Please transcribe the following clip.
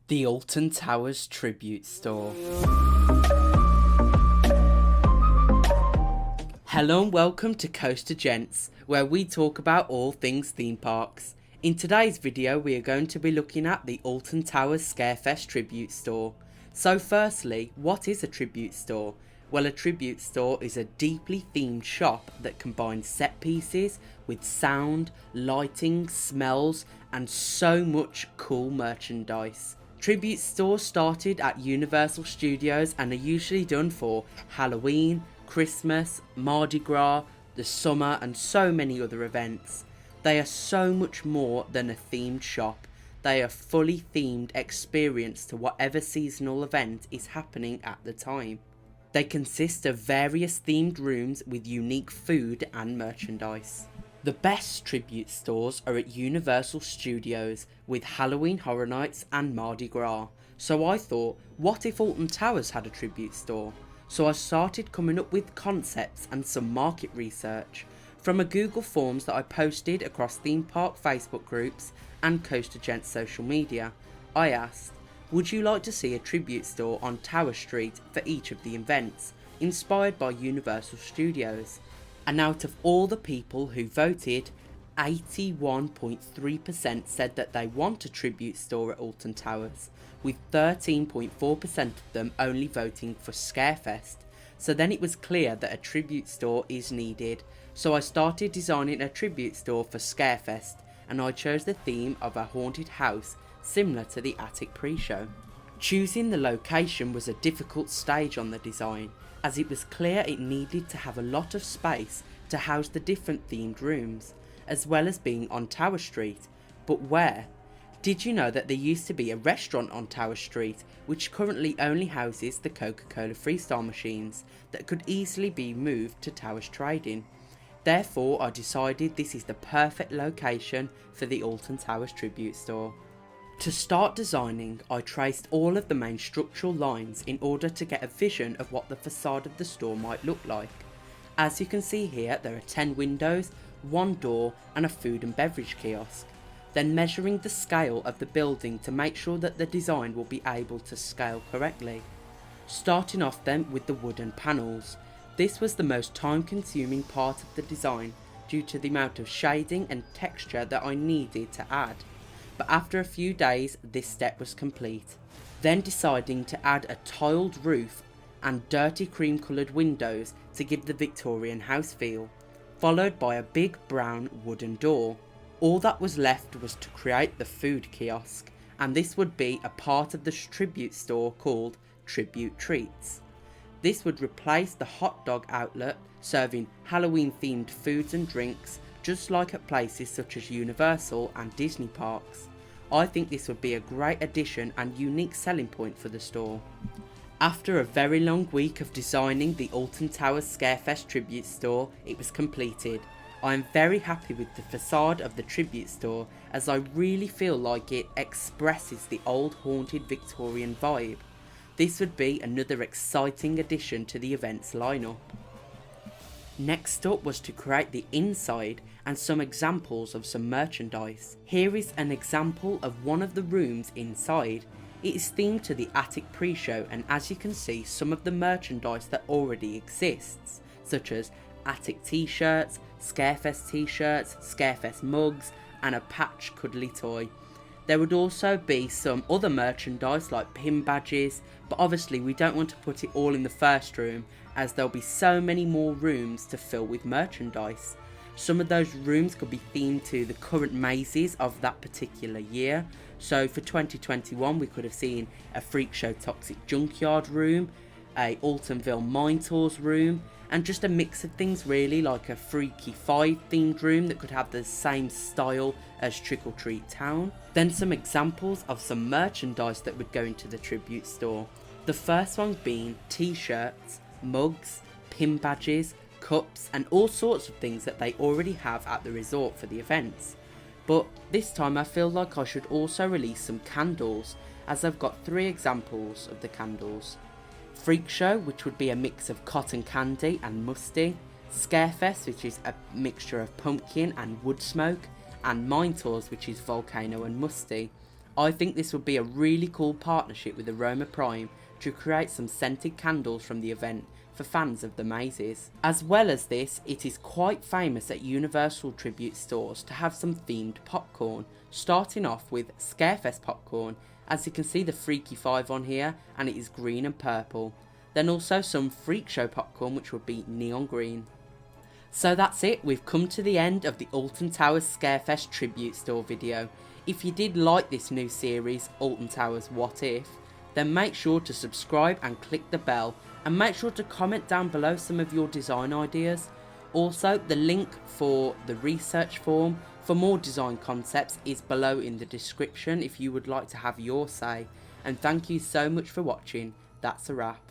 The Alton Towers Tribute Store. Hello and welcome to Coaster Gents, where we talk about all things theme parks. In today's video we are going to be looking at the Alton Towers Scarefest Tribute Store. So firstly, what is a tribute store? Well, a tribute store is a deeply themed shop that combines set pieces with sound, lighting, smells and so much cool merchandise. Tribute stores started at Universal Studios and are usually done for Halloween, Christmas, Mardi Gras, the summer and so many other events. They are so much more than a themed shop. They are a fully themed experience to whatever seasonal event is happening at the time. They consist of various themed rooms with unique food and merchandise. The best tribute stores are at Universal Studios with Halloween Horror Nights and Mardi Gras. So I thought, what if Alton Towers had a tribute store? So I started coming up with concepts and some market research. From a Google Forms that I posted across theme park Facebook groups and Coaster Gents social media, I asked, would you like to see a tribute store on Tower Street for each of the events, inspired by Universal Studios? And out of all the people who voted, 81.3% said that they want a tribute store at Alton Towers, with 13.4% of them only voting for Scarefest. So then it was clear that a tribute store is needed, so I started designing a tribute store for Scarefest, and I chose the theme of a haunted house similar to the attic pre-show. Choosing the location was a difficult stage on the design, as it was clear it needed to have a lot of space to house the different themed rooms, as well as being on Tower Street. But where? Did you know that there used to be a restaurant on Tower Street which currently only houses the Coca-Cola Freestyle machines that could easily be moved to Towers Trading? Therefore I decided this is the perfect location for the Alton Towers Tribute Store. To start designing, I traced all of the main structural lines in order to get a vision of what the facade of the store might look like. As you can see here, there are 10 windows, 1 door and a food and beverage kiosk. Then measuring the scale of the building to make sure that the design will be able to scale correctly. Starting off then with the wooden panels. This was the most time consuming part of the design due to the amount of shading and texture that I needed to add. But after a few days this step was complete. Then deciding to add a tiled roof and dirty cream coloured windows to give the Victorian house feel, followed by a big brown wooden door. All that was left was to create the food kiosk, and this would be a part of the tribute store called Tribute Treats. This would replace the hot dog outlet serving Halloween themed foods and drinks, just like at places such as Universal and Disney parks. I think this would be a great addition and unique selling point for the store. After a very long week of designing the Alton Towers Scarefest Tribute Store, it was completed. I am very happy with the facade of the tribute store, as I really feel like it expresses the old haunted Victorian vibe. This would be another exciting addition to the event's lineup. Next up was to create the inside and some examples of some merchandise. Here is an example of one of the rooms inside. It is themed to the attic pre-show, and as you can see, some of the merchandise that already exists, such as attic t-shirts, Scarefest t-shirts, Scarefest mugs and a patch cuddly toy. There would also be some other merchandise like pin badges, but obviously we don't want to put it all in the first room, as there'll be so many more rooms to fill with merchandise. Some of those rooms could be themed to the current mazes of that particular year. So for 2021 we could have seen a Freak Show Toxic Junkyard room, a Altonville Mine Tours room, and just a mix of things really, like a Freaky 5 themed room that could have the same style as Trick or Treat Town. Then some examples of some merchandise that would go into the tribute store. The first one being t-shirts, mugs, pin badges, cups and all sorts of things that they already have at the resort for the events. But this time I feel like I should also release some candles, as I've got 3 examples of the candles. Freak Show, which would be a mix of cotton candy and musty, Scarefest, which is a mixture of pumpkin and wood smoke, and Mine Tours, which is volcano and musty. I think this would be a really cool partnership with Aroma Prime to create some scented candles from the event for fans of the mazes. As well as this, it is quite famous at Universal tribute stores to have some themed popcorn, starting off with Scarefest popcorn, as you can see the Freaky 5 on here, and it is green and purple. Then also some Freak Show popcorn, which would be neon green. So that's it, we've come to the end of the Alton Towers Scarefest tribute store video. If you did like this new series, Alton Towers What If, then make sure to subscribe and click the bell, and make sure to comment down below some of your design ideas. Also, the link for the research form for more design concepts is below in the description if you would like to have your say. And thank you so much for watching. That's a wrap.